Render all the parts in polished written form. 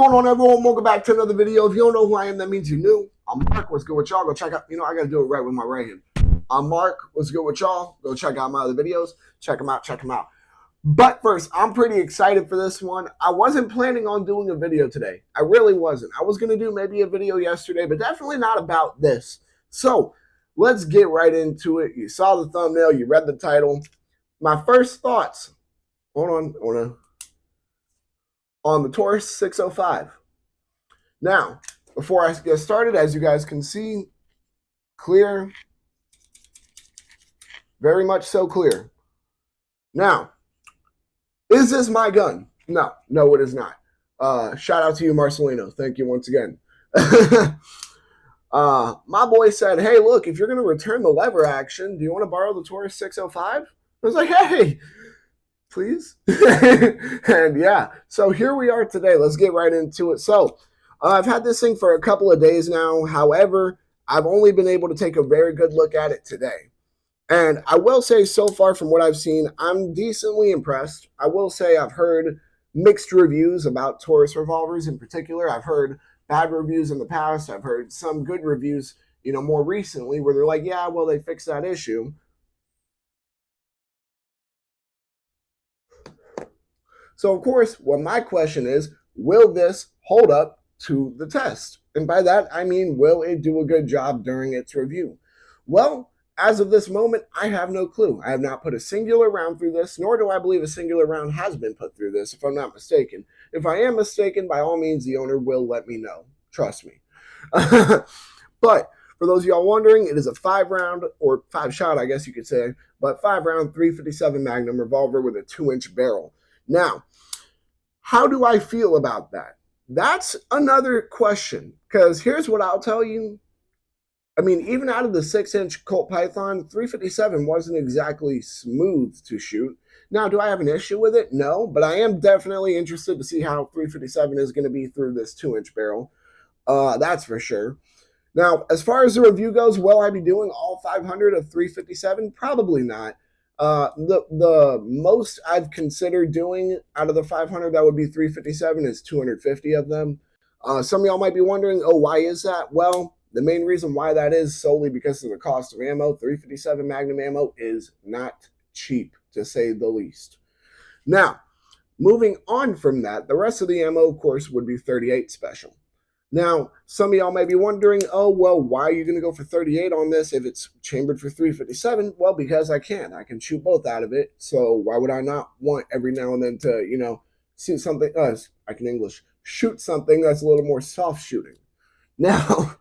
What's going on, everyone? Welcome back to another video. If you don't know who I am, that means you're new. I'm Mark. What's good with y'all? Go check out, I got to do it right with my right hand. I'm Mark. What's good with y'all? Go check out my other videos. Check them out. Check them out. But first, I'm pretty excited for this one. I wasn't planning on doing a video today. I really wasn't. I was going to do maybe a video yesterday, but definitely not about this. So let's get right into it. You saw the thumbnail. You read the title. My first thoughts. Hold on the Taurus 605. Now, before I get started, as you guys can see, clear, very much so clear. Now, is this my gun? No, it is not. Shout out to you, Marcelino. Thank you once again. My boy said, hey, look, if you're going to return the lever action, do you want to borrow the Taurus 605? I was like, hey, please. And yeah, so here we are today. Let's get right into it. So I've had this thing for a couple of days now. However, I've only been able to take a very good look at it today. And I will say, so far from what I've seen, I'm decently impressed. I will say I've heard mixed reviews about Taurus revolvers in particular. I've heard bad reviews in the past. I've heard some good reviews, more recently, where they're like, yeah, well, they fixed that issue. So, of course, what my question is, will this hold up to the test? And by that, I mean, will it do a good job during its review? Well, as of this moment, I have no clue. I have not put a singular round through this, nor do I believe a singular round has been put through this, if I'm not mistaken. If I am mistaken, by all means, the owner will let me know. Trust me. But for those of y'all wondering, it is a 5-round, or 5-shot, I guess you could say, but 5-round 357 Magnum revolver with a 2-inch barrel. Now, how do I feel about that? That's another question, because here's what I'll tell you. I mean, even out of the 6-inch Colt Python, 357 wasn't exactly smooth to shoot. Now, do I have an issue with it? No, but I am definitely interested to see how 357 is going to be through this 2-inch barrel. That's for sure. Now, as far as the review goes, will I be doing all 500 of 357? Probably not. The most I've considered doing out of the 500 that would be 357 is 250 of them. Some of y'all might be wondering, oh, why is that? Well, the main reason why that is solely because of the cost of ammo. 357 Magnum ammo is not cheap, to say the least. Now, moving on from that, the rest of the ammo, of course, would be 38 special. Now, some of y'all may be wondering, oh, well, why are you going to go for 38 on this if it's chambered for 357? Well, because I can. I can shoot both out of it. So why would I not want every now and then to, see something, I can English, shoot something that's a little more soft shooting. Now,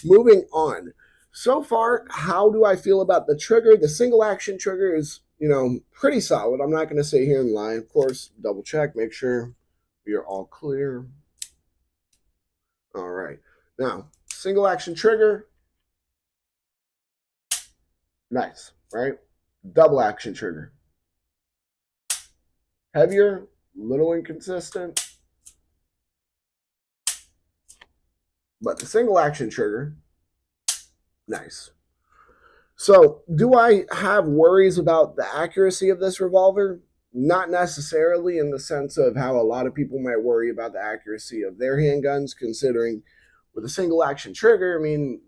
moving on. So far, how do I feel about the trigger? The single action trigger is, pretty solid. I'm not going to sit here and lie. Of course, double check, make sure we are all clear. All right. Now, single action trigger. Nice, right? Double action trigger. Heavier, little inconsistent. But the single action trigger, nice. So, do I have worries about the accuracy of this revolver? Not necessarily, in the sense of how a lot of people might worry about the accuracy of their handguns, considering with a single action trigger, I mean,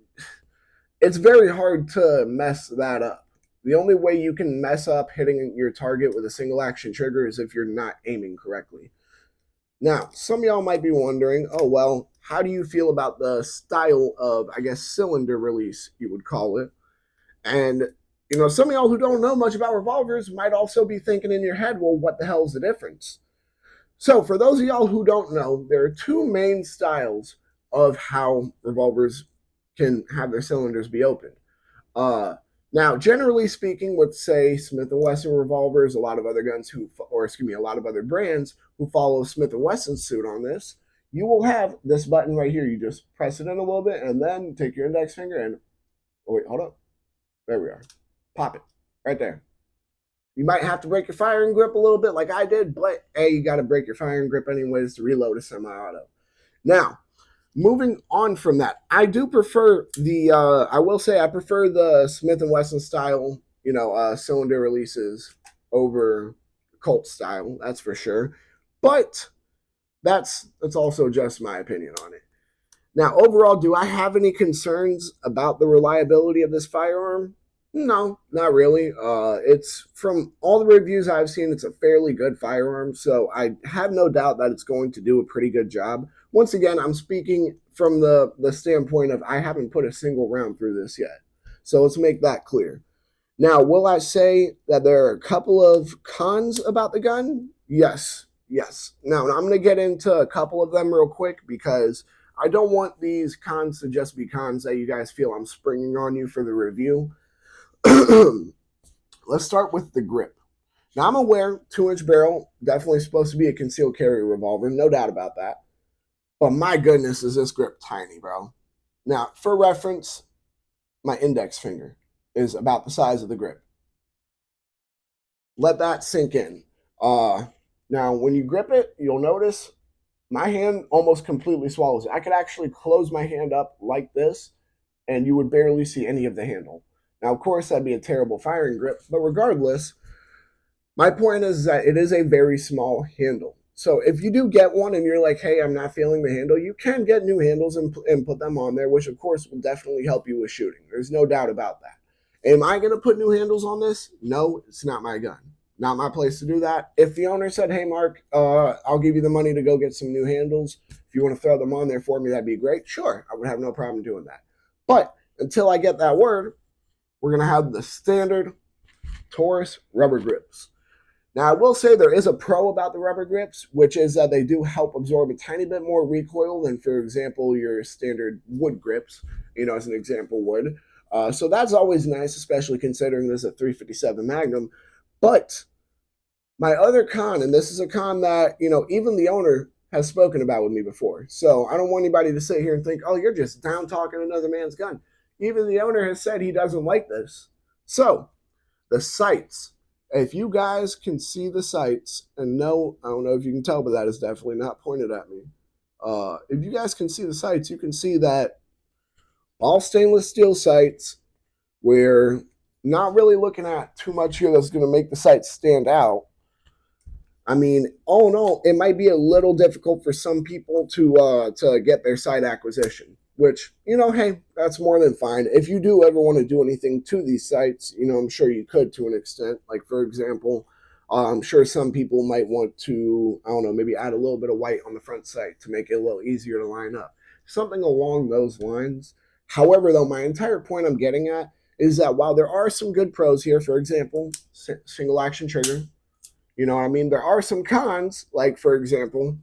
it's very hard to mess that up. The only way you can mess up hitting your target with a single action trigger is if you're not aiming correctly. Now, some of y'all might be wondering, oh, well, how do you feel about the style of, I guess, cylinder release, you would call it? And some of y'all who don't know much about revolvers might also be thinking in your head, well, what the hell is the difference? So for those of y'all who don't know, there are two main styles of how revolvers can have their cylinders be opened. Now, generally speaking, with, say, Smith & Wesson revolvers, a lot of other guns a lot of other brands who follow Smith & Wesson's suit on this, you will have this button right here. You just press it in a little bit and then take your index finger and, oh, wait, hold up. There we are. Pop it right there. You might have to break your firing grip a little bit like I did, but hey, you got to break your firing grip anyways to reload a semi-auto. Now, moving on from that, I do prefer I will say I prefer the Smith & Wesson style, cylinder releases over Colt style, that's for sure. But That's also just my opinion on it. Now, overall, do I have any concerns about the reliability of this firearm? No, not really. It's from all the reviews I've seen, it's a fairly good firearm, so I have no doubt that it's going to do a pretty good job. Once again, I'm speaking from the standpoint of I haven't put a single round through this yet, so let's make that clear. Now, will I say that there are a couple of cons about the gun? Yes, yes. Now, I'm going to get into a couple of them real quick because I don't want these cons to just be cons that you guys feel I'm springing on you for the review. Let's start with the grip. Now, I'm aware 2-inch barrel, definitely supposed to be a concealed carry revolver, no doubt about that. But my goodness, is this grip tiny, bro. Now, for reference, my index finger is about the size of the grip. Let that sink in. Now, when you grip it, you'll notice my hand almost completely swallows it. I could actually close my hand up like this, and you would barely see any of the handle. Now, of course, that'd be a terrible firing grip, but regardless, my point is that it is a very small handle. So if you do get one and you're like, hey, I'm not feeling the handle, you can get new handles and put them on there, which of course will definitely help you with shooting. There's no doubt about that. Am I going to put new handles on this? No, it's not my gun. Not my place to do that. If the owner said, hey, Mark, I'll give you the money to go get some new handles. If you want to throw them on there for me, that'd be great. Sure, I would have no problem doing that. But until I get that word, we're going to have the standard Taurus rubber grips. Now, I will say there is a pro about the rubber grips, which is that they do help absorb a tiny bit more recoil than, for example, your standard wood grips, as an example would. So that's always nice, especially considering this is a 357 Magnum. But my other con, and this is a con that, even the owner has spoken about with me before. So I don't want anybody to sit here and think, oh, you're just down talking another man's gun. Even the owner has said he doesn't like this. So the sights. If you guys can see the sights, and no, I don't know if you can tell, but that is definitely not pointed at me. If you guys can see the sights, you can see that all stainless steel sights. We're not really looking at too much here that's going to make the sights stand out. I mean, all in all, it might be a little difficult for some people to get their sight acquisition, which, hey, that's more than fine. If you do ever want to do anything to these sights, I'm sure you could to an extent. Like, for example, I'm sure some people might want to, I don't know, maybe add a little bit of white on the front sight to make it a little easier to line up. Something along those lines. However, though, my entire point I'm getting at is that while there are some good pros here, for example, single action trigger, you know what I mean? There are some cons, like, for example,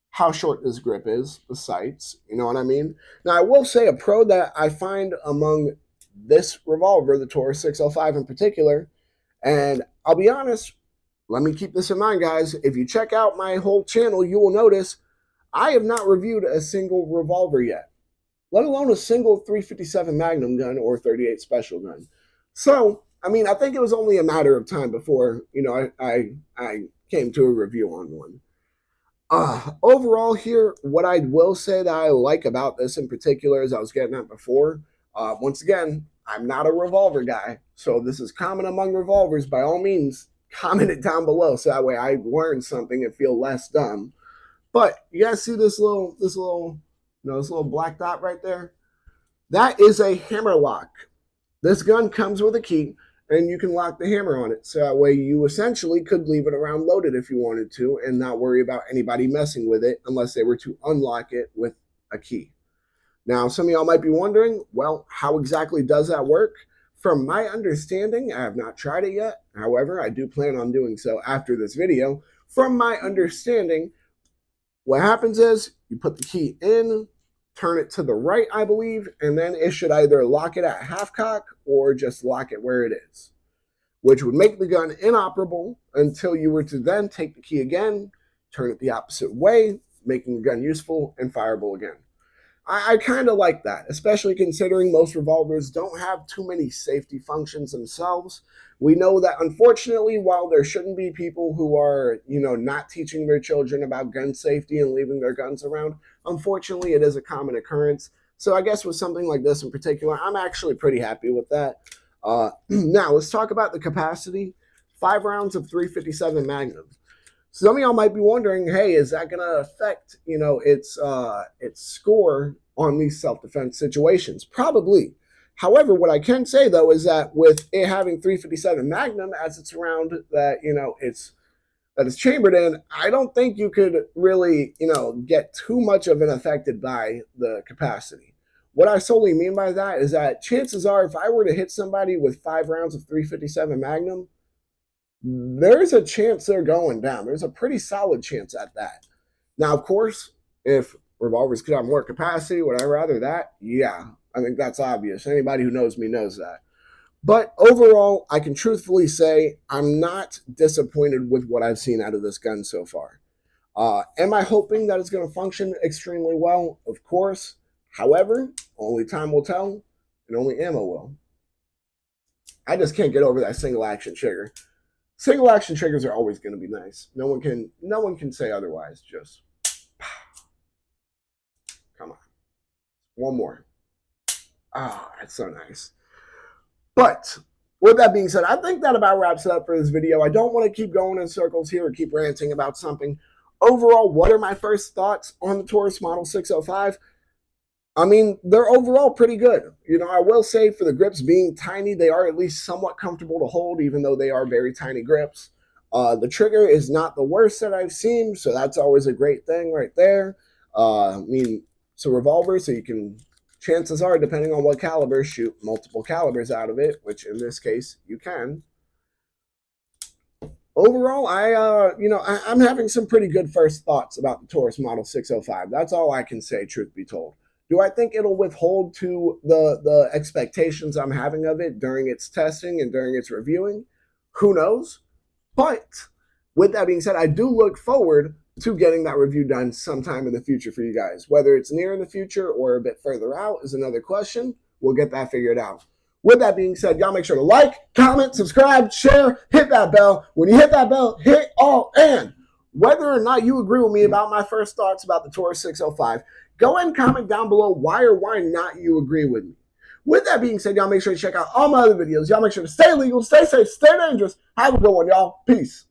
how short this grip is, the sights, you know what I mean? Now, I will say a pro that I find among this revolver, the Taurus 605 in particular, and I'll be honest, let me keep this in mind, guys. If you check out my whole channel, you will notice I have not reviewed a single revolver yet, let alone a single 357 Magnum gun or 38 Special gun. So, I mean, I think it was only a matter of time before, I came to a review on one. Overall here, what I will say that I like about this in particular, as I was getting at before, once again, I'm not a revolver guy, so this is common among revolvers. By all means, comment it down below so that way I learn something and feel less dumb. But you guys see this little, this little black dot right there? That is a hammer lock. This gun comes with a key, and you can lock the hammer on it. So that way you essentially could leave it around loaded if you wanted to and not worry about anybody messing with it unless they were to unlock it with a key. Now, some of y'all might be wondering, well, how exactly does that work? From my understanding, I have not tried it yet. However, I do plan on doing so after this video. From my understanding, what happens is you put the key in, turn it to the right, I believe, and then it should either lock it at half cock or just lock it where it is, which would make the gun inoperable until you were to then take the key again, turn it the opposite way, making the gun useful and fireable again. I kind of like that, especially considering most revolvers don't have too many safety functions themselves. We know that, unfortunately, while there shouldn't be people who are, not teaching their children about gun safety and leaving their guns around, unfortunately, it is a common occurrence. So I guess with something like this in particular, I'm actually pretty happy with that. Now, let's talk about the capacity. 5 rounds of 357 Magnum. Some of y'all might be wondering, hey, is that going to affect, its score on these self-defense situations? Probably. However, what I can say though is that with it having 357 Magnum as its round that it's chambered in, I don't think you could really get too much of an affected by the capacity. What I solely mean by that is that chances are, if I were to hit somebody with 5 rounds of 357 Magnum, there's a chance they're going down. There's a pretty solid chance at that. Now, of course, if revolvers could have more capacity, would I rather that? Yeah, I think that's obvious. Anybody who knows me knows that. But overall, I can truthfully say I'm not disappointed with what I've seen out of this gun so far. Am I hoping that it's going to function extremely well? Of course. However, only time will tell, and only ammo will. I just can't get over that single action trigger. Single action triggers are always going to be nice. No one can say otherwise. Just come on. One more. Ah, that's so nice. But with that being said, I think that about wraps it up for this video. I don't want to keep going in circles here or keep ranting about something. Overall, what are my first thoughts on the Taurus Model 605? I mean, they're overall pretty good. I will say for the grips being tiny, they are at least somewhat comfortable to hold, even though they are very tiny grips. The trigger is not the worst that I've seen, so that's always a great thing right there. It's a revolver, so you can, chances are, depending on what caliber, shoot multiple calibers out of it, which in this case, you can. Overall, I'm having some pretty good first thoughts about the Taurus Model 605. That's all I can say, truth be told. Do I think it'll withhold to the expectations I'm having of it during its testing and during its reviewing? Who knows? But with that being said, I do look forward to getting that review done sometime in the future for you guys. Whether it's near in the future or a bit further out is another question. We'll get that figured out. With that being said, y'all make sure to like, comment, subscribe, share, hit that bell. When you hit that bell, hit all and. Whether or not you agree with me about my first thoughts about the Taurus 605, go ahead and comment down below why or why not you agree with me. With that being said, y'all make sure to check out all my other videos. Y'all make sure to stay legal, stay safe, stay dangerous. Have a good one, y'all. Peace.